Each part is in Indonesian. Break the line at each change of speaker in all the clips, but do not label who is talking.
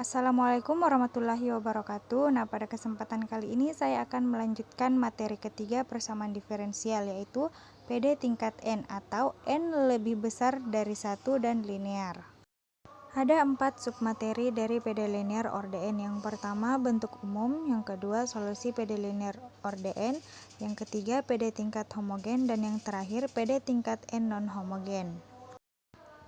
Assalamualaikum warahmatullahi wabarakatuh. Nah, pada kesempatan kali ini saya akan melanjutkan materi ketiga persamaan diferensial, yaitu PD tingkat N atau N lebih besar dari 1 dan linear. Ada 4 submateri dari PD linear orde N. Yang pertama bentuk umum, yang kedua solusi PD linear orde N, yang ketiga PD tingkat homogen, dan yang terakhir PD tingkat N non-homogen.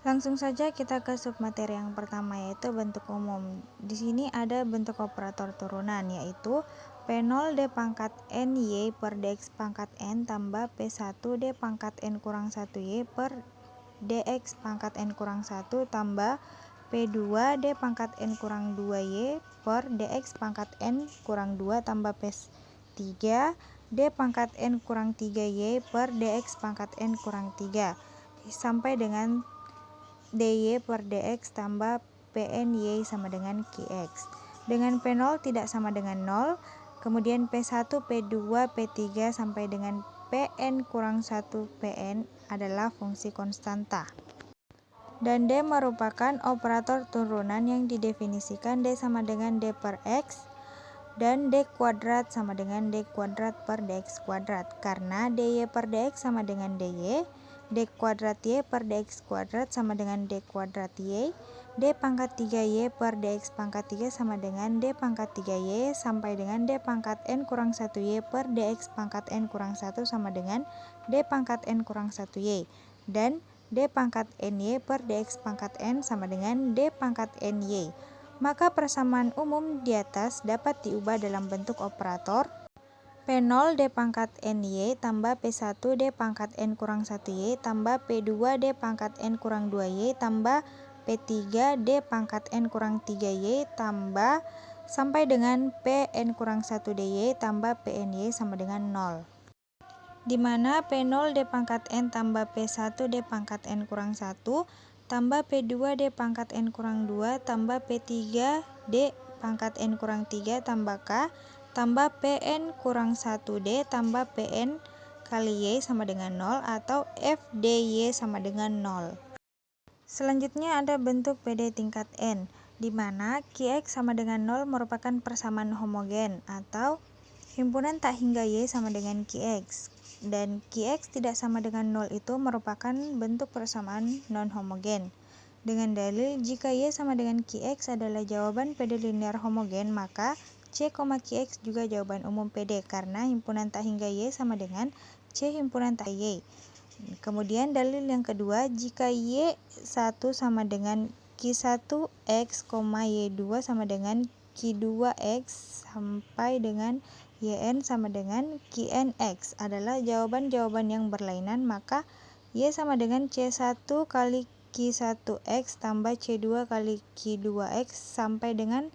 Langsung saja kita ke submateri yang pertama, yaitu bentuk umum. Di sini ada bentuk operator turunan, yaitu P0 D pangkat N Y per DX pangkat N tambah P1 D pangkat N kurang 1 Y per DX pangkat N kurang 1 tambah P2 D pangkat N kurang 2 Y per DX pangkat N kurang 2 tambah P3 D pangkat N kurang 3 Y per DX pangkat N kurang 3 sampai dengan dy per dx tambah pny sama dengan qx. Dengan p0 tidak sama dengan 0, kemudian p1, p2, p3 sampai dengan pn kurang 1 pn adalah fungsi konstanta. Dan D merupakan operator turunan yang didefinisikan D sama dengan D per X dan D kuadrat sama dengan D kuadrat per DX kuadrat. Karena dy per dx sama dengan dy, D kuadrat Y per DX kuadrat sama dengan D kuadrat Y, D pangkat 3Y per DX pangkat 3 sama dengan D pangkat 3Y sampai dengan D pangkat N kurang 1Y per DX pangkat N kurang 1 sama dengan D pangkat N kurang 1Y, dan D pangkat NY per DX pangkat N sama dengan D pangkat NY. Maka persamaan umum di atas dapat diubah dalam bentuk operator P0 D pangkat NY tambah P1 D pangkat N kurang 1Y tambah P2 D pangkat N kurang 2Y tambah P3 D pangkat N kurang 3Y tambah sampai dengan Pn kurang 1 dy tambah Pny sama dengan 0. Di mana P0 D pangkat N tambah P1 D pangkat N kurang 1 tambah P2 D pangkat N kurang 2 tambah P3 D pangkat N kurang 3 tambah K tambah Pn kurang 1D tambah Pn kali Y sama dengan 0 atau Fdy sama dengan 0. Selanjutnya ada bentuk PD tingkat N, di mana Qx sama dengan 0 merupakan persamaan homogen atau himpunan tak hingga Y sama dengan Qx. Dan Qx tidak sama dengan 0 itu merupakan bentuk persamaan non-homogen. Dengan dalil jika Y sama dengan Qx adalah jawaban PD linear homogen, maka C, Qx juga jawaban umum PD karena himpunan tak hingga Y sama dengan C himpunan tak Y. Kemudian dalil yang kedua, jika Y1 sama dengan Q1X, Y2 sama dengan Q2X sampai dengan YN sama dengan QNX adalah jawaban-jawaban yang berlainan, maka Y sama dengan C1 kali Q1X tambah C2 kali Q2X sampai dengan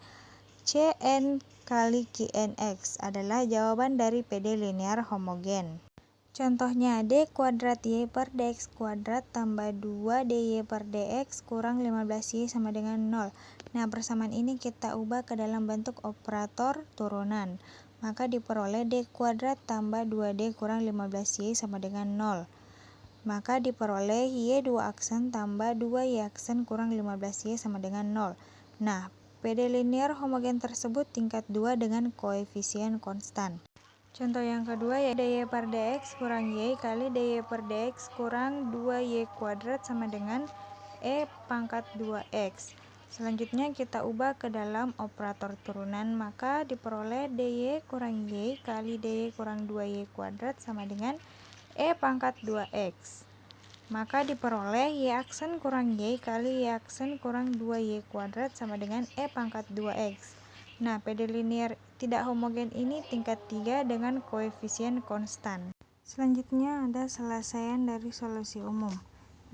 Cn kali QNX adalah jawaban dari PD linear homogen. Contohnya, D kuadrat Y per DX kuadrat tambah 2 DY per DX kurang 15Y sama dengan 0. Nah, persamaan ini kita ubah ke dalam bentuk operator turunan. Maka diperoleh D kuadrat tambah 2D kurang 15Y sama dengan 0. Maka diperoleh Y 2 aksen tambah 2Y aksen kurang 15Y sama dengan 0. Nah, PD linear homogen tersebut tingkat 2 dengan koefisien konstan. Contoh yang kedua yaitu dy per dx kurang y kali dy per dx kurang 2y kuadrat sama dengan e pangkat 2x. Selanjutnya kita ubah ke dalam operator turunan, maka diperoleh dy kurang y kali dy kurang 2y kuadrat sama dengan e pangkat 2x. Maka diperoleh y aksen kurang y kali y aksen kurang 2y kuadrat sama dengan e pangkat 2x. Nah, PD linear tidak homogen ini tingkat 3 dengan koefisien konstan. Selanjutnya ada selesaian dari solusi umum.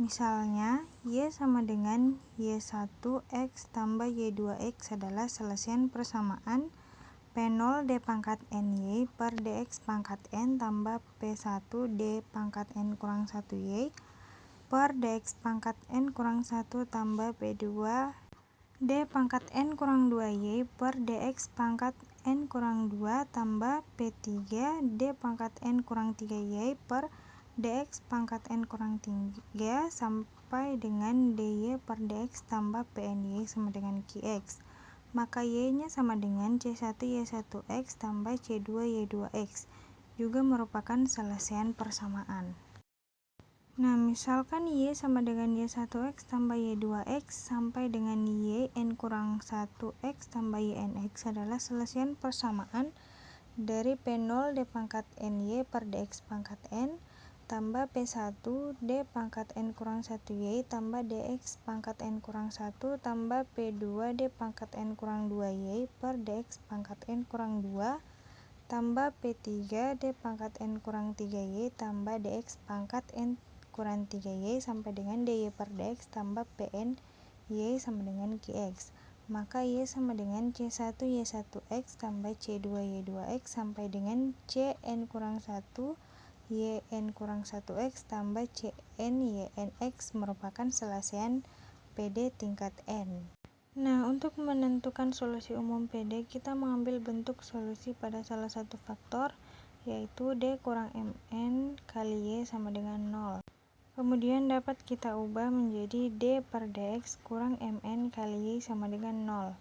Misalnya, Y sama dengan Y1X tambah Y2X adalah selesaian persamaan P0 D pangkat NY per DX pangkat N tambah P1 D pangkat N kurang 1Y per DX pangkat N kurang 1 tambah P2 D pangkat N kurang 2Y per DX pangkat N kurang 2 tambah P3 D pangkat N kurang 3Y per DX pangkat N kurang 3 sampai dengan DY per DX tambah PNY sama dengan QX. maka Y-nya sama dengan C1Y1X tambah C2Y2X, juga merupakan selesaian persamaan. Nah, misalkan Y sama dengan Y1X tambah Y2X sampai dengan YN kurang 1X tambah YNX adalah selesaian persamaan dari P0 D pangkat NY per DX pangkat N tambah P1 D pangkat N kurang 1Y tambah DX pangkat N kurang 1 tambah P2 D pangkat N kurang 2Y per DX pangkat N kurang 2 tambah P3 D pangkat N kurang 3Y tambah DX pangkat N kurang 3Y sampai dengan DY per DX tambah PN Y sama dengan QX. Maka Y sama dengan C1Y1X tambah C2Y2X sampai dengan Cn kurang 1 Yn kurang 1X tambah Cn Ynx merupakan selesaian PD tingkat N. Nah, untuk menentukan solusi umum PD, kita mengambil bentuk solusi pada salah satu faktor, yaitu D kurang Mn kali Y sama dengan 0. Kemudian dapat kita ubah menjadi D per dx kurang Mn kali Y sama dengan 0,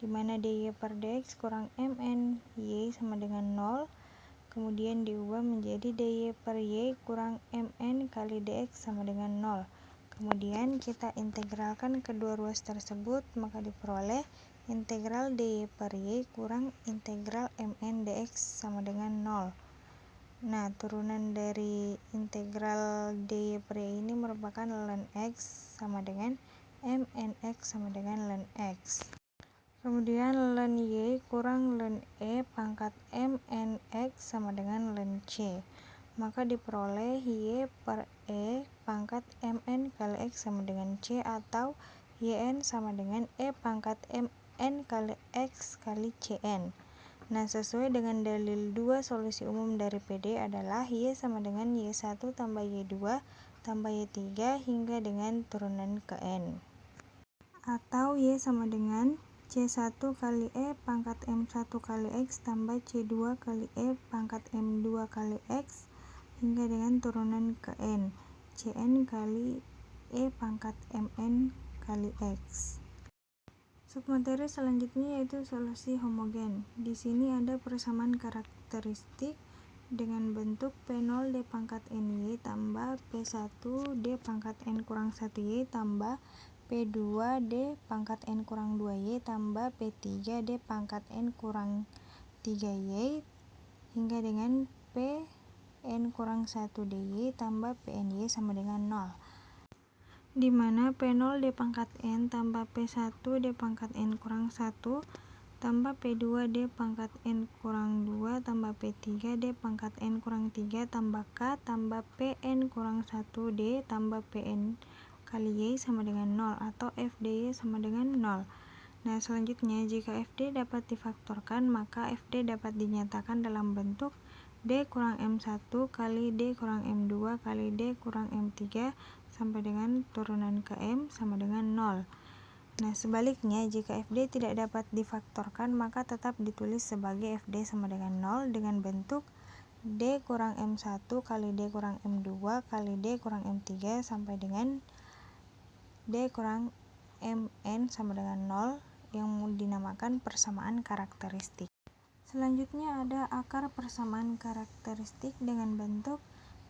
di mana dy per dx kurang Mn Y sama dengan 0, kemudian diubah menjadi dy per Y kurang Mn kali dx sama dengan 0. Kemudian kita integralkan kedua ruas tersebut, maka diperoleh integral dy per Y kurang integral Mn dx sama dengan 0. Nah, turunan dari integral dy per Y ini merupakan ln x sama dengan mnx sama dengan ln x. Kemudian ln y kurang ln e pangkat mnx sama dengan ln c. Maka diperoleh y per e pangkat mn kali x sama dengan c atau yn sama dengan e pangkat mn kali x kali cn. Nah, sesuai dengan dalil 2, solusi umum dari PD adalah Y sama dengan Y1 tambah Y2 tambah Y3 hingga dengan turunan ke N. Atau Y sama dengan C1 kali E pangkat M1 kali X tambah C2 kali E pangkat M2 kali X hingga dengan turunan ke N. Cn kali E pangkat Mn kali X. Submateri selanjutnya yaitu solusi homogen. Di sini ada persamaan karakteristik dengan bentuk P0 D pangkat NY tambah P1 D pangkat N kurang 1Y tambah P2 D pangkat N kurang 2Y tambah P3 D pangkat N kurang 3Y hingga dengan Pn kurang 1 dy tambah Pny sama dengan 0. Di mana P0 D pangkat N tambah P1 D pangkat N kurang 1 tambah P2 D pangkat N kurang 2 tambah P3 D pangkat N kurang 3 tambah K tambah Pn kurang 1 D tambah Pn kali Y sama dengan 0 atau Fdy sama dengan 0. Nah, selanjutnya jika Fd dapat difaktorkan, maka Fd dapat dinyatakan dalam bentuk D kurang M1 kali D kurang M2 kali D kurang M3 sampai dengan turunan ke M sama dengan 0. Nah, sebaliknya jika Fd tidak dapat difaktorkan, maka tetap ditulis sebagai Fd sama dengan 0 dengan bentuk D kurang M1 kali D kurang M2 kali D kurang M3 sampai dengan D kurang Mn sama dengan 0 yang dinamakan persamaan karakteristik. Selanjutnya ada akar persamaan karakteristik dengan bentuk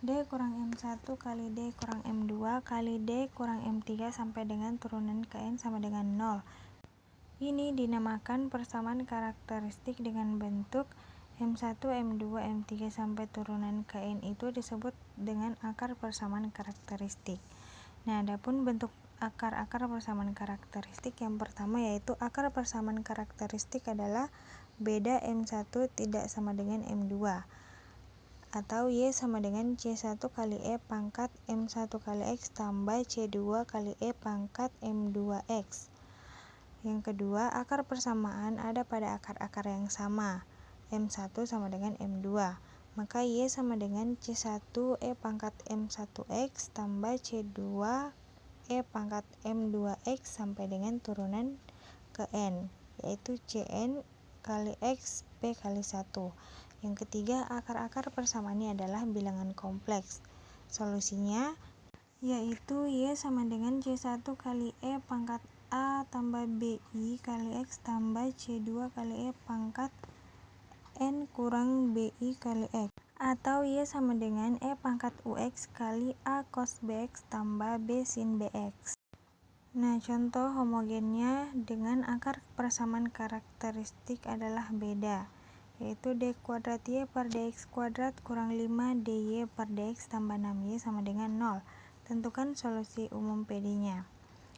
D kurang M1 kali D kurang M2 kali D kurang M3 sampai dengan turunan ke N sama dengan 0. Ini dinamakan persamaan karakteristik dengan bentuk M1, M2, M3 sampai turunan ke N itu disebut dengan akar persamaan karakteristik. Nah, adapun bentuk akar-akar persamaan karakteristik yang pertama yaitu akar persamaan karakteristik adalah beda M1 tidak sama dengan M2 atau Y sama dengan C1 kali E pangkat M1 kali X tambah C2 kali E pangkat M2X. Yang kedua, akar persamaan ada pada akar-akar yang sama. M1 sama dengan M2. Maka Y sama dengan C1 E pangkat M1X tambah C2 E pangkat M2X sampai dengan turunan ke N, yaitu Cn kali X P kali 1. Yang ketiga, akar-akar persamaannya adalah bilangan kompleks. Solusinya yaitu Y sama dengan C1 kali E pangkat A tambah BI kali X tambah C2 kali E pangkat N kurang BI kali X. Atau Y sama dengan E pangkat UX kali A cos BX tambah B sin BX. Nah, contoh homogennya dengan akar persamaan karakteristik adalah beda, yaitu D kuadrat Y per DX kuadrat kurang 5 DY per DX tambah 6Y sama dengan 0. Tentukan solusi umum PD-nya.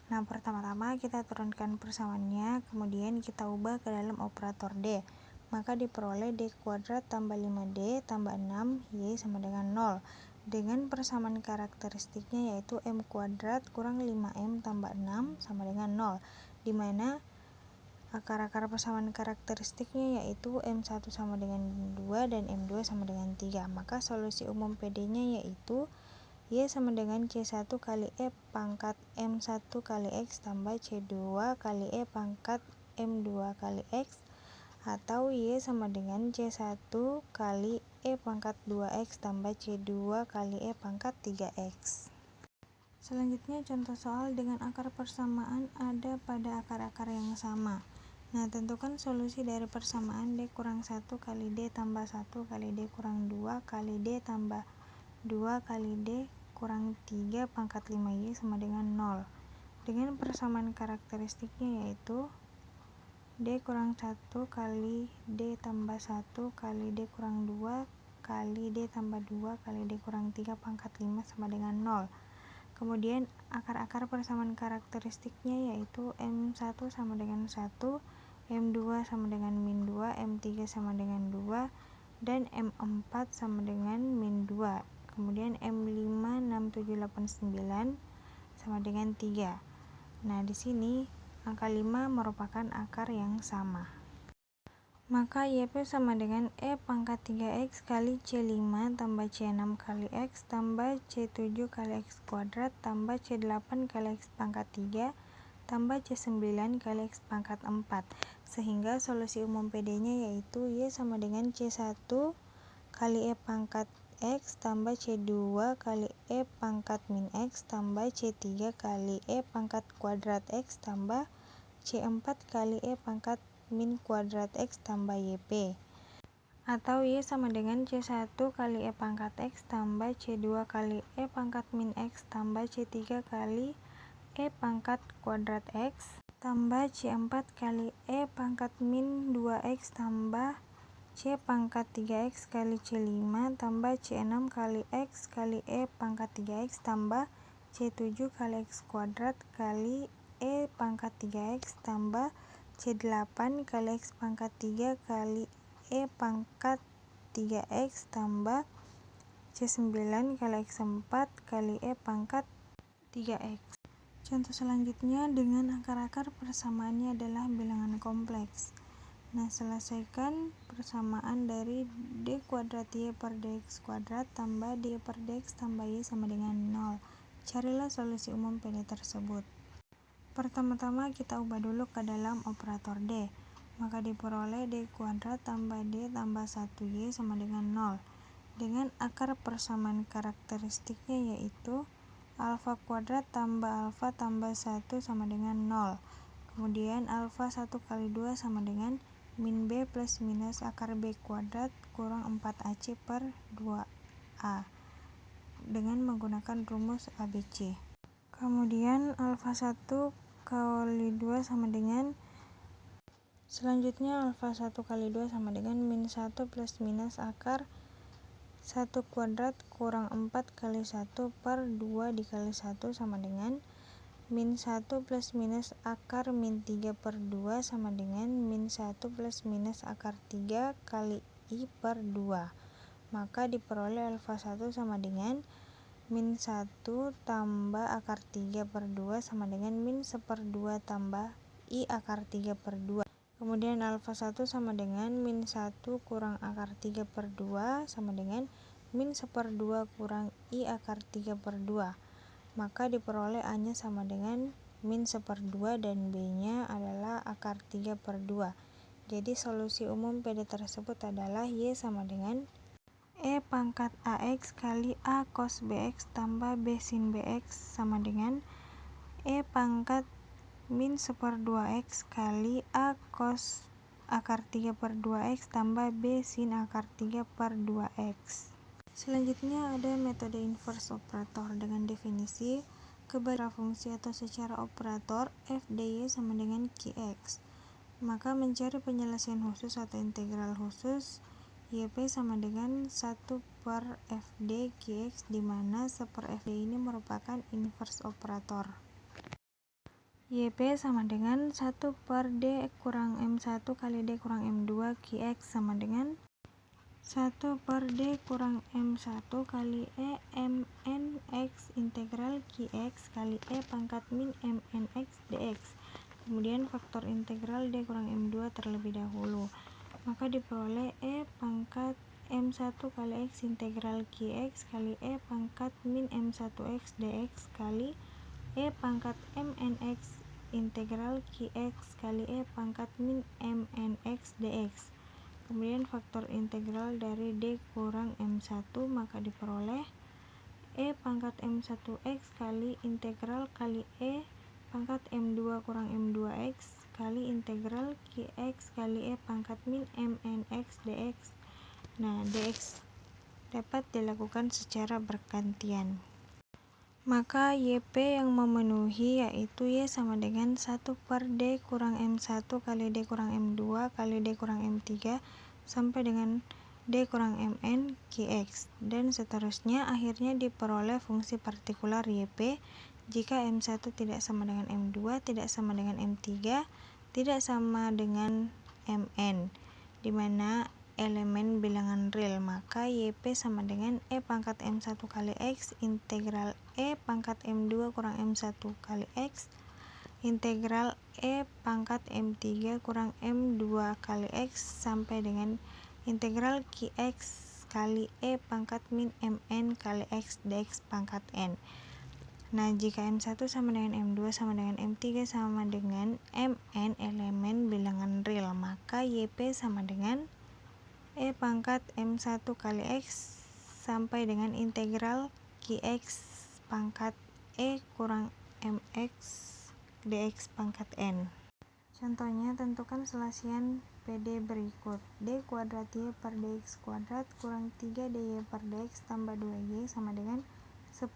Nah, pertama-tama kita turunkan persamaannya, kemudian kita ubah ke dalam operator D. Maka diperoleh D kuadrat tambah 5D tambah 6Y sama dengan 0. Dengan persamaan karakteristiknya yaitu M kuadrat kurang 5M tambah 6 sama dengan 0, di mana akar-akar persamaan karakteristiknya yaitu M1 sama dengan 2 dan M2 sama dengan 3. Maka solusi umum PD-nya yaitu Y sama dengan C1 kali E pangkat M1 kali X tambah C2 kali E pangkat M2 kali X, atau Y sama dengan C1 kali E pangkat 2X tambah C2 kali E pangkat 3X. Selanjutnya contoh soal dengan akar persamaan ada pada akar-akar yang sama. Nah, tentukan solusi dari persamaan D kurang 1 kali D tambah 1 kali D kurang 2 kali D tambah 2 kali D kurang 3 pangkat 5Y sama dengan 0. Dengan persamaan karakteristiknya yaitu D kurang 1 kali D tambah 1 kali D kurang 2 kali D tambah 2 kali D kurang 3 pangkat 5 sama dengan 0. Kemudian akar-akar persamaan karakteristiknya yaitu M1 sama dengan 1, M2 sama dengan min 2, M3 sama dengan 2, dan M4 sama dengan min 2. Kemudian M5, 6, 7, 8, 9 sama dengan 3. Nah, di sini angka 5 merupakan akar yang sama. Maka YP sama dengan E pangkat 3X kali C5 tambah C6 kali X tambah C7 kali X kuadrat tambah C8 kali X pangkat 3 tambah C9 kali X pangkat 4. Sehingga solusi umum PD-nya yaitu Y sama dengan C1 kali E pangkat X tambah C2 kali E pangkat min X tambah C3 kali E pangkat kuadrat X tambah C4 kali E pangkat min kuadrat X tambah YP. Atau Y sama dengan C1 kali E pangkat X tambah C2 kali E pangkat min X tambah C3 kali E pangkat kuadrat X tambah C4 kali E pangkat min 2X tambah C pangkat 3X kali C5 tambah C6 kali X kali E pangkat 3X tambah C7 kali X kuadrat kali E pangkat 3X tambah C8 kali X pangkat 3 kali E pangkat 3X tambah C9 kali X4 kali E pangkat 3X. Contoh selanjutnya dengan akar-akar persamaannya adalah bilangan kompleks. Nah, selesaikan persamaan dari D kuadrat Y per DX kuadrat tambah D per DX tambah Y sama dengan 0. Carilah solusi umum PD tersebut. Pertama-tama kita ubah dulu ke dalam operator D. Maka diperoleh D kuadrat tambah D tambah 1Y sama dengan 0. Dengan akar persamaan karakteristiknya yaitu alfa kuadrat tambah alfa tambah 1 sama dengan 0. Kemudian alfa 1 kali 2 sama dengan min B plus minus akar B kuadrat kurang 4AC per 2A dengan menggunakan rumus ABC. Kemudian alfa 1 kali 2 sama dengan, selanjutnya alfa 1 kali 2 sama dengan min 1 plus minus akar 1 kuadrat kurang 4 kali 1 per 2 dikali 1 sama dengan min 1 plus minus akar min 3 per 2 sama dengan min 1 plus minus akar 3 kali I per 2. Maka diperoleh alfa 1 sama dengan min 1 tambah akar 3 per 2 sama dengan min 1/2 tambah I akar 3 per 2. Kemudian alfa 1 sama dengan min 1 kurang akar 3 per 2 sama dengan min 1/2 kurang I akar 3 per 2. Maka diperoleh A-nya sama dengan min 1/2 dan B-nya adalah akar 3 per 2. Jadi solusi umum PD tersebut adalah Y sama dengan E pangkat AX kali A cos BX tambah B sin BX sama dengan E pangkat min 1/2x kali A cos akar 3/2x tambah B sin akar 3/2x. Selanjutnya ada metode inverse operator dengan definisi kebalikan fungsi atau secara operator f dy sama dengan qx. Maka mencari penyelesaian khusus atau integral khusus yp sama dengan 1/fd qx, di mana 1/fd ini merupakan inverse operator. Yp sama dengan 1/d kurang m1 kali d kurang m2 qx sama dengan 1/d kurang m1 kali e mn x integral qx kali e pangkat min mn x dx. Kemudian faktor integral d kurang m2 terlebih dahulu. Maka diperoleh e pangkat m1 kali x integral qx kali e pangkat min m1x dx kali e pangkat mn x integral qx kali e pangkat min mn x dx. Kemudian faktor integral dari d kurang m1, maka diperoleh e pangkat m1x kali integral kali e pangkat m2 kurang m2x kali integral qx kali e pangkat min mn x dx. Nah, dx dapat dilakukan secara bergantian. Maka yp yang memenuhi yaitu y sama dengan 1/d kurang m1 kali d kurang m2 kali d kurang m3 sampai dengan d kurang mn qx, dan seterusnya. Akhirnya diperoleh fungsi partikular yp jika m1 tidak sama dengan m2, tidak sama dengan m3, tidak sama dengan mn, di mana elemen bilangan real. Maka yp sama dengan e pangkat m1 kali x integral e pangkat m2 kurang m1 kali x integral e pangkat m3 kurang m2 kali x sampai dengan integral qx kali e pangkat min mn kali x dx pangkat n. Nah, jika m1 sama dengan m2 sama dengan m3 sama dengan mn elemen bilangan real, maka yp sama dengan e pangkat m1 kali x sampai dengan integral qx pangkat e kurang mx dx pangkat n. Contohnya, tentukan selasian PD berikut. D kuadrat y per dx kuadrat kurang 3dy per dx tambah 2y sama dengan 10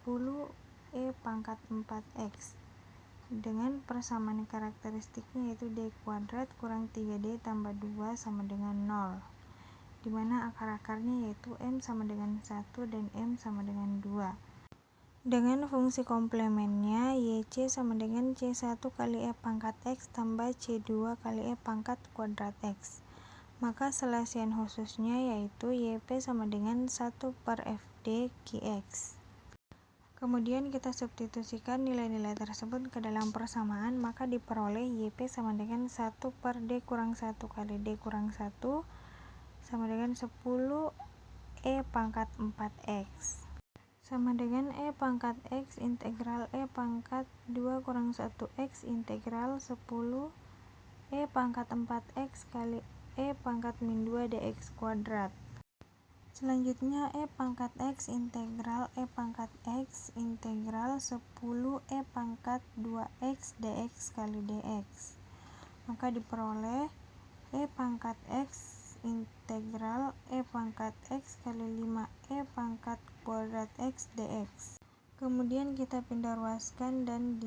e pangkat 4x. Dengan persamaan karakteristiknya yaitu d kuadrat kurang 3d tambah 2 sama dengan 0. Di mana akar-akarnya yaitu m sama dengan 1 dan m sama dengan 2. Dengan fungsi komplemennya, YC sama dengan C1 kali E pangkat X tambah C2 kali E pangkat kuadrat X. Maka selasian khususnya yaitu YP sama dengan 1/FD QX. Kemudian kita substitusikan nilai-nilai tersebut ke dalam persamaan, maka diperoleh YP sama dengan 1/D kurang 1 kali D kurang 1 sama dengan 10 E pangkat 4X. Sama dengan E pangkat X integral E pangkat 2 kurang 1X integral 10 E pangkat 4X kali E pangkat min 2 dx kuadrat. Selanjutnya E pangkat X integral E pangkat X integral 10 E pangkat 2X dx kali dx. Maka diperoleh E pangkat X integral E pangkat X kali 5 E pangkat kuadrat X dx. Kemudian kita pindah ruaskan dan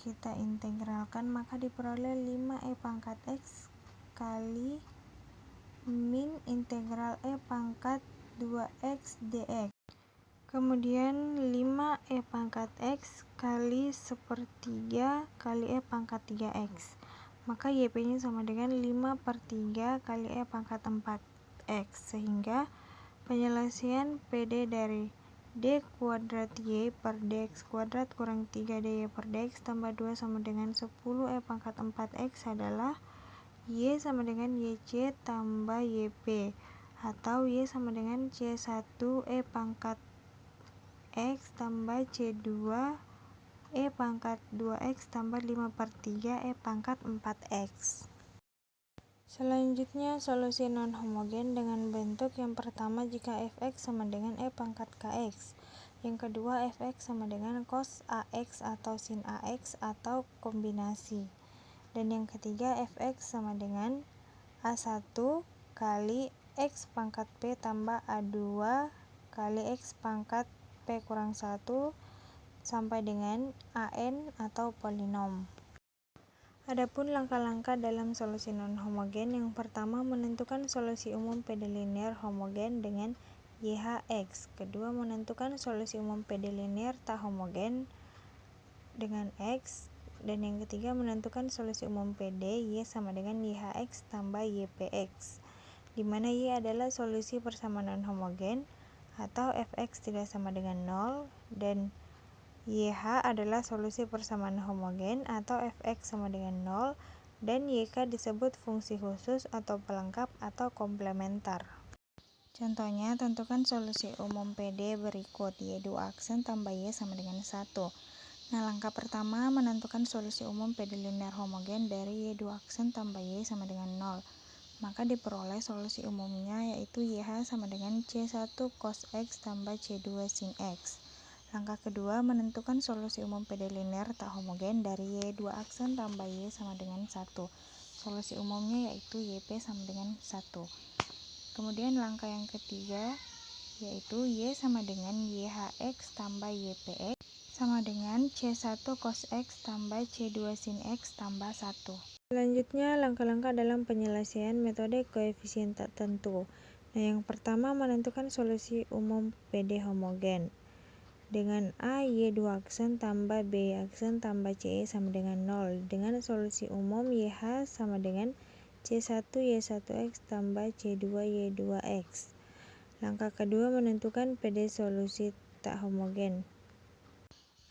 kita integralkan, maka diperoleh 5 E pangkat X kali min integral E pangkat 2x dx. Kemudian 5 E pangkat X kali 1/3 kali E pangkat 3x. Maka YP nya sama dengan 5/3 kali E pangkat 4x, sehingga penyelesaian PD dari D kuadrat Y per dx kuadrat kurang 3dy per dx tambah 2 sama dengan 10 E pangkat 4x adalah Y sama dengan YC tambah YP, atau Y sama dengan C1 E pangkat X tambah C2 E pangkat 2X tambah 5/3 E pangkat 4X. Selanjutnya, solusi non-homogen dengan bentuk yang pertama jika fx sama dengan E pangkat kx. Yang kedua, fx sama dengan cos ax atau sin ax atau kombinasi. Dan yang ketiga, fx sama dengan A1 kali X pangkat P tambah A2 kali X pangkat P kurang 1 sampai dengan AN atau polinom. Adapun langkah-langkah dalam solusi non-homogen, yang pertama menentukan solusi umum PD linear homogen dengan YHX. Kedua, menentukan solusi umum PD linear tak homogen dengan X. Dan yang ketiga, menentukan solusi umum PD Y sama dengan YHX tambah YPX, di mana Y adalah solusi persamaan non-homogen atau Fx tidak sama dengan 0, dan YH adalah solusi persamaan homogen atau Fx sama dengan 0, dan YK disebut fungsi khusus atau pelengkap atau komplementer. Contohnya, tentukan solusi umum PD berikut, Y2 aksen tambah Y sama dengan 1. Nah, langkah pertama menentukan solusi umum PD linear homogen dari Y2 aksen tambah Y sama dengan 0. Maka diperoleh solusi umumnya yaitu YH sama dengan C1 cos X tambah C2 sin X. Langkah kedua, menentukan solusi umum PD linear tak homogen dari Y2 aksen tambah Y sama dengan 1. Solusi umumnya yaitu YP sama dengan 1. Kemudian langkah yang ketiga yaitu Y sama dengan YHX tambah YPX sama dengan C1 cos X tambah C2 sin X tambah 1. Selanjutnya, langkah-langkah dalam penyelesaian metode koefisien tak tentu. Nah, yang pertama menentukan solusi umum PD homogen dengan A Y2 aksen tambah B aksen tambah CE sama dengan 0, dengan solusi umum YH sama dengan C1 Y1X tambah C2 Y2X. Langkah kedua menentukan PD solusi tak homogen.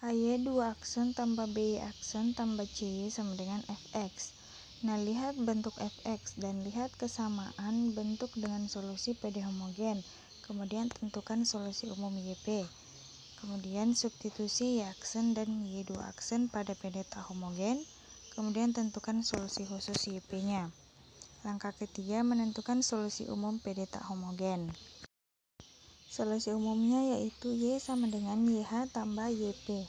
AY2 aksen tambah BY aksen tambah CY sama dengan Fx. Nah, lihat bentuk Fx dan lihat kesamaan bentuk dengan solusi PD homogen. Kemudian tentukan solusi umum YP. Kemudian substitusi Y aksen dan Y2 aksen pada PD tak homogen. Kemudian tentukan solusi khusus YP-nya. Langkah ketiga menentukan solusi umum PD tak homogen. Solusi umumnya yaitu Y sama dengan YH tambah YP.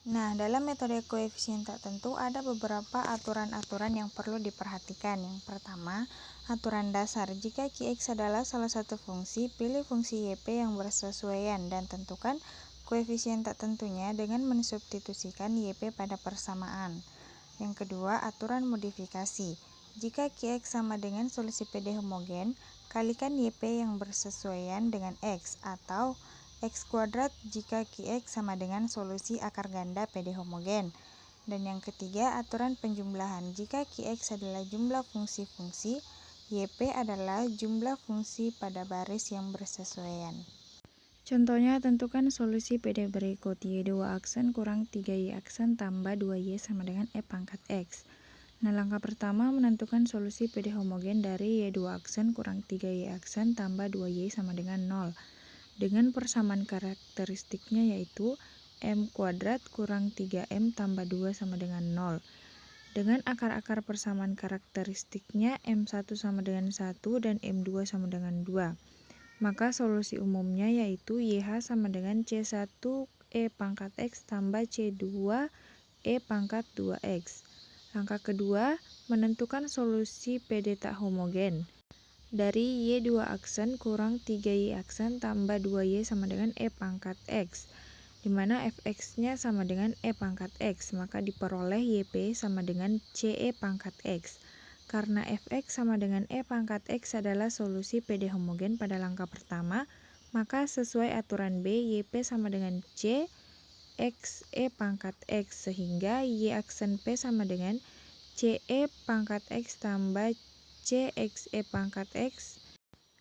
Nah, dalam metode koefisien tak tentu ada beberapa aturan-aturan yang perlu diperhatikan. Yang pertama, aturan dasar. Jika Qx adalah salah satu fungsi, pilih fungsi YP yang bersesuaian dan tentukan koefisien tak tentunya dengan mensubstitusikan YP pada persamaan. Yang kedua, aturan modifikasi. Jika Qx sama dengan solusi PD homogen, kalikan YP yang bersesuaian dengan X, atau X kuadrat jika Qx sama dengan solusi akar ganda PD homogen. Dan yang ketiga, aturan penjumlahan. Jika Qx adalah jumlah fungsi-fungsi, YP adalah jumlah fungsi pada baris yang bersesuaian. Contohnya, tentukan solusi PD berikut. Y2 aksen kurang 3Y aksen tambah 2Y sama dengan E pangkat X. Nah, langkah pertama menentukan solusi PD homogen dari Y2 aksen kurang 3Y aksen tambah 2Y sama dengan 0. Dengan persamaan karakteristiknya yaitu M kuadrat kurang 3M tambah 2 sama dengan 0. Dengan akar-akar persamaan karakteristiknya M1 sama dengan 1 dan M2 sama dengan 2. Maka solusi umumnya yaitu YH sama dengan C1 E pangkat X tambah C2 E pangkat 2X. Langkah kedua, menentukan solusi PD tak homogen dari Y2 aksen kurang 3Y aksen tambah 2Y sama dengan E pangkat X, di mana Fx-nya sama dengan E pangkat X, maka diperoleh YP sama dengan CE pangkat X. Karena Fx sama dengan E pangkat X adalah solusi PD homogen pada langkah pertama, maka sesuai aturan B, YP sama dengan C X E pangkat X, sehingga Y aksen P sama dengan CE pangkat X tambah CXE pangkat X,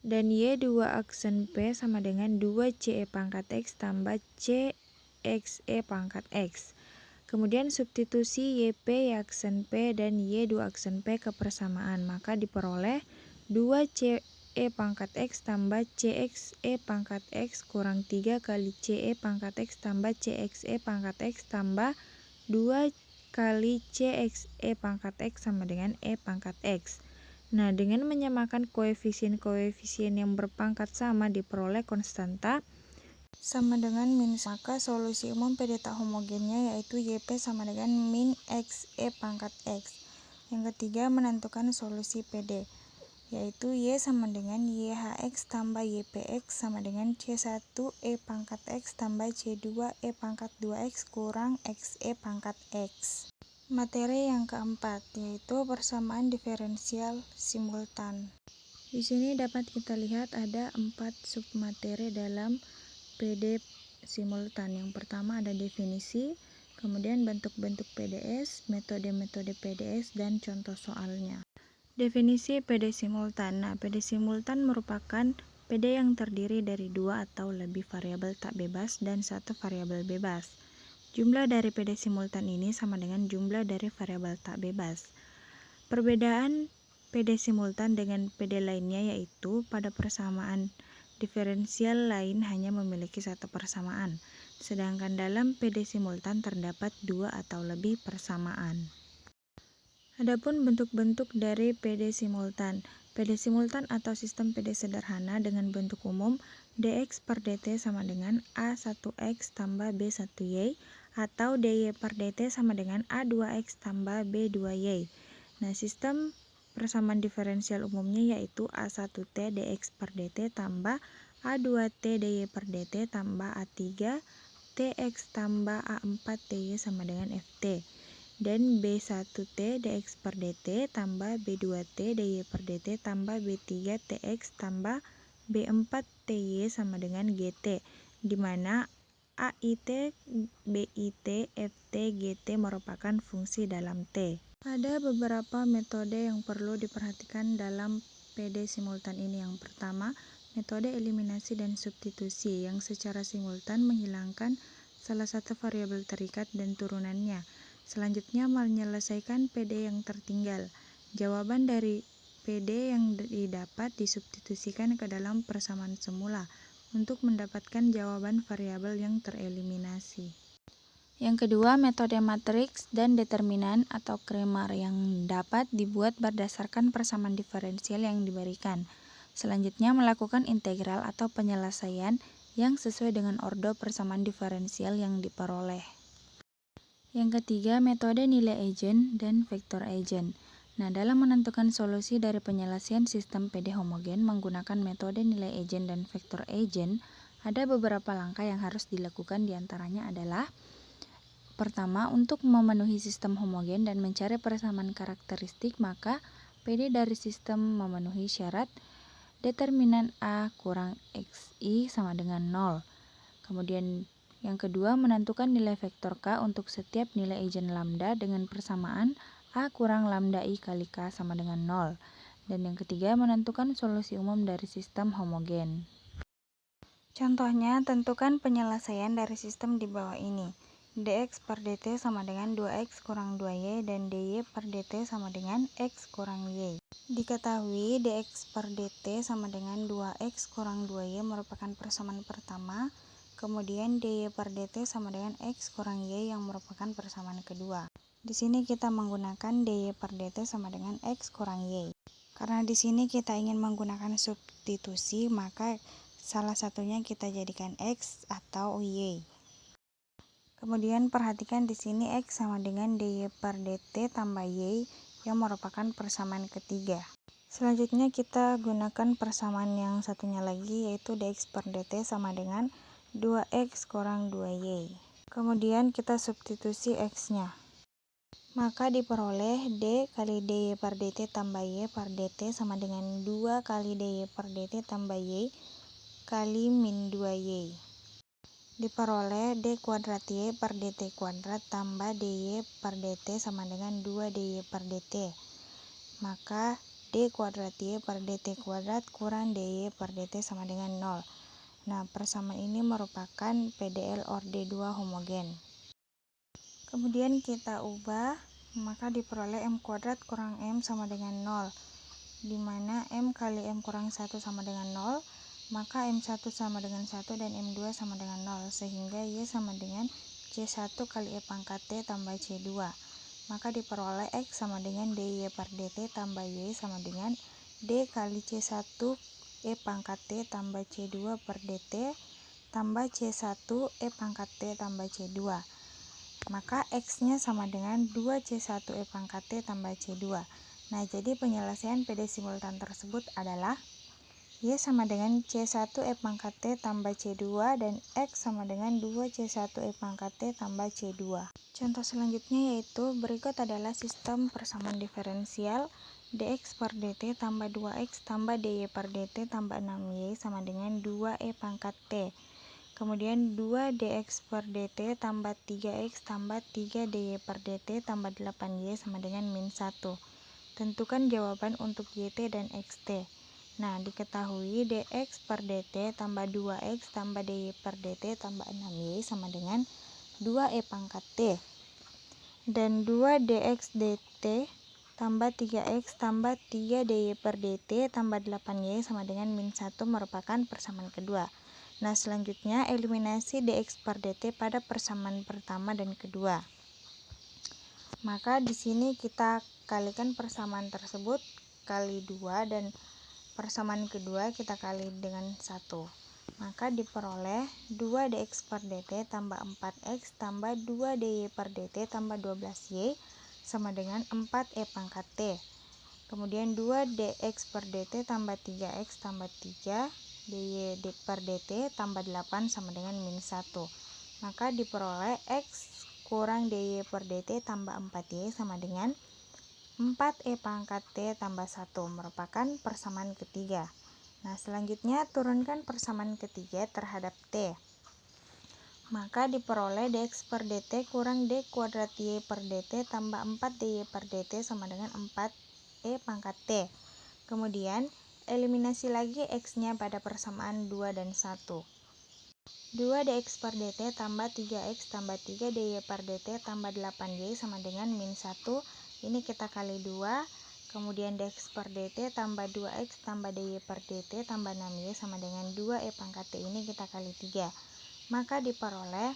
dan Y2 aksen P sama dengan 2CE pangkat X tambah CXE pangkat X. Kemudian substitusi YP aksen P dan Y2 aksen P ke persamaan, maka diperoleh 2CE pangkat X tambah CXE pangkat X kurang 3 kali CE pangkat X tambah CXE pangkat X tambah 2 kali CXE pangkat X sama dengan E pangkat X. Nah, dengan menyamakan koefisien-koefisien yang berpangkat sama diperoleh konstanta sama dengan min 1. Maka solusi umum PD tak homogennya yaitu YP sama dengan min XE pangkat X. Yang ketiga, menentukan solusi PD, yaitu Y sama dengan YHX tambah YPX sama dengan C1E pangkat X tambah C2E pangkat 2X kurang XE pangkat X. Materi yang keempat, yaitu persamaan diferensial simultan. Di sini dapat kita lihat ada 4 submateri dalam PD simultan. Yang pertama ada definisi, kemudian bentuk-bentuk PDS, metode-metode PDS, dan contoh soalnya. Definisi PD simultan. Nah, PD simultan merupakan PD yang terdiri dari 2 atau lebih variabel tak bebas dan 1 variabel bebas. Jumlah dari PD simultan ini sama dengan jumlah dari variabel tak bebas. Perbedaan PD simultan dengan PD lainnya yaitu pada persamaan diferensial lain hanya memiliki satu persamaan, sedangkan dalam PD simultan terdapat 2 atau lebih persamaan. Adapun bentuk-bentuk dari PD simultan. PD simultan atau sistem PD sederhana dengan bentuk umum dx per dt sama dengan A1x tambah B1y atau dy per dt sama dengan A2x tambah B2y. Nah, sistem persamaan diferensial umumnya yaitu A1t dx per dt tambah A2t dy per dt tambah A3 tx tambah A4 ty sama dengan ft. Dan B1t dx per dt tambah B2t dy per dt tambah B3 tx tambah B4 ty sama dengan gt, di mana AIT, BIT, FT, GT merupakan fungsi dalam T. Ada beberapa metode yang perlu diperhatikan dalam PD simultan ini. Yang pertama, metode eliminasi dan substitusi yang secara simultan menghilangkan salah satu variabel terikat dan turunannya. Selanjutnya, menyelesaikan PD yang tertinggal. Jawaban dari PD yang didapat disubstitusikan ke dalam persamaan semula untuk mendapatkan jawaban variabel yang tereliminasi. Yang kedua, metode matriks dan determinan atau Cramer yang dapat dibuat berdasarkan persamaan diferensial yang diberikan. Selanjutnya, melakukan integral atau penyelesaian yang sesuai dengan ordo persamaan diferensial yang diperoleh. Yang ketiga, metode nilai eigen dan vektor eigen. Nah, dalam menentukan solusi dari penyelesaian sistem PD homogen menggunakan metode nilai eigen dan vektor eigen, ada beberapa langkah yang harus dilakukan, diantaranya adalah: pertama, untuk memenuhi sistem homogen dan mencari persamaan karakteristik, maka PD dari sistem memenuhi syarat determinan A kurang XI sama dengan 0. Kemudian yang kedua, menentukan nilai vektor K untuk setiap nilai eigen lambda dengan persamaan A kurang lambda I kali K sama dengan 0. Dan yang ketiga, menentukan solusi umum dari sistem homogen. Contohnya, tentukan penyelesaian dari sistem di bawah ini. Dx per dt sama dengan 2x kurang 2y dan dy per dt sama dengan x kurang y. Diketahui dx per dt sama dengan 2x kurang 2y merupakan persamaan pertama, kemudian dy per dt sama dengan x kurang y yang merupakan persamaan kedua. Di sini kita menggunakan dy per dt sama dengan x kurang y. Karena di sini kita ingin menggunakan substitusi, maka salah satunya kita jadikan x atau y. Kemudian perhatikan di sini x sama dengan dy per dt tambah y yang merupakan persamaan ketiga. Selanjutnya kita gunakan persamaan yang satunya lagi, yaitu dx per dt sama dengan 2x kurang 2y. Kemudian kita substitusi x-nya. Maka diperoleh d kali dy per dt tambah y per dt sama dengan 2 kali dy per dt tambah y kali min 2y. Diperoleh d kuadrat y per dt kuadrat tambah dy per dt sama dengan 2 dy per dt. Maka d kuadrat y per dt kuadrat kurang dy per dt sama dengan 0. Nah, persamaan ini merupakan PDL orde 2 homogen. Kemudian kita ubah, maka diperoleh m kuadrat kurang m sama dengan 0, di mana m kali m kurang 1 sama dengan 0, maka m1 sama dengan 1 dan m2 sama dengan 0, sehingga y sama dengan c1 kali e pangkat t tambah c2. Maka diperoleh x sama dengan dy per dt tambah y sama dengan d kali c1 e pangkat t tambah c2 per dt tambah C1 E pangkat T tambah C2. Maka X-nya sama dengan 2C1 E pangkat T tambah C2. Nah, jadi penyelesaian PD simultan tersebut adalah Y sama dengan C1 E pangkat T tambah C2 dan X sama dengan 2C1 E pangkat T tambah C2. Contoh selanjutnya yaitu berikut adalah sistem persamaan diferensial dx per dt tambah 2x tambah dy per dt tambah 6y sama dengan 2e pangkat t. Kemudian 2 dx per dt tambah 3x tambah 3 dy per dt tambah 8y sama dengan min 1. Tentukan jawaban untuk yt dan xt. Nah, diketahui dx per dt tambah 2x tambah dy per dt tambah 6y sama dengan 2e pangkat t. Dan 2 dx dt tambah 3x tambah 3 dy per dt tambah 8y sama dengan min 1 merupakan persamaan kedua. Nah, selanjutnya eliminasi dx per dt pada persamaan pertama dan kedua. Maka di sini kita kalikan persamaan tersebut kali 2 dan persamaan kedua kita kali dengan 1. Maka diperoleh 2 dx per dt tambah 4x tambah 2 dy per dt tambah 12y sama dengan 4e pangkat t. Kemudian 2 dx per dt tambah 3x tambah 3 dy per dt tambah 8 sama dengan min 1. Maka diperoleh x kurang dy per dt tambah 4y sama dengan 4e pangkat t tambah 1 merupakan persamaan ketiga. Nah, selanjutnya turunkan persamaan ketiga terhadap t. Maka diperoleh dx per dt kurang d kuadrat y per dt tambah 4 dy per dt sama dengan 4e pangkat t. Kemudian eliminasi lagi x-nya pada persamaan 2 dan 1. 2 dx per dt tambah 3x tambah 3 dy per dt tambah 8y sama dengan min 1. Ini kita kali 2. Kemudian dx per dt tambah 2x tambah dy per dt tambah 6y sama dengan 2e pangkat t, ini kita kali 3. Maka diperoleh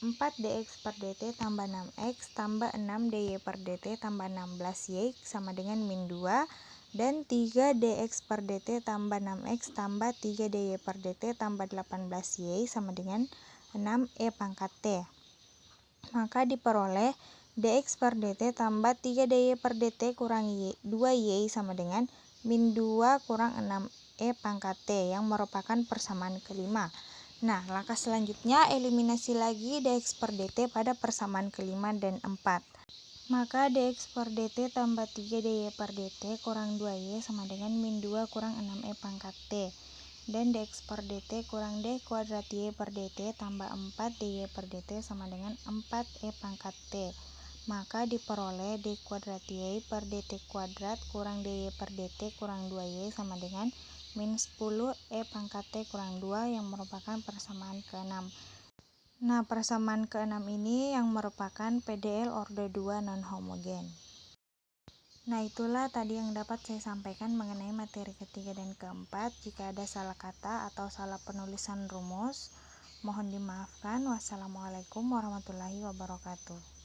4 dx per dt tambah 6x tambah 6 dy per dt tambah 16y sama dengan min 2. Dan 3 dx per dt tambah 6x tambah 3 dy per dt tambah 18y sama dengan 6e pangkat t. Maka diperoleh dx per dt tambah 3 dy per dt kurang 2y sama dengan min 2 kurang 6e pangkat t yang merupakan persamaan kelima. Nah, langkah selanjutnya eliminasi lagi dx per dt pada persamaan kelima dan 4. Maka dx per dt tambah 3 dy per dt kurang 2y sama dengan min 2 kurang 6e pangkat t. Dan dx per dt kurang d kuadrat y per dt tambah 4 dy per dt sama dengan 4e pangkat t. Maka diperoleh d kuadrat y per dt kuadrat kurang dy per dt kurang 2y sama dengan min 10 e pangkat t kurang 2 yang merupakan persamaan ke-6. Nah, persamaan ke-6 ini yang merupakan PDL orde 2 non-homogen. Nah, itulah tadi yang dapat saya sampaikan mengenai materi ketiga dan keempat. Jika ada salah kata atau salah penulisan rumus, mohon dimaafkan. Wassalamualaikum warahmatullahi wabarakatuh.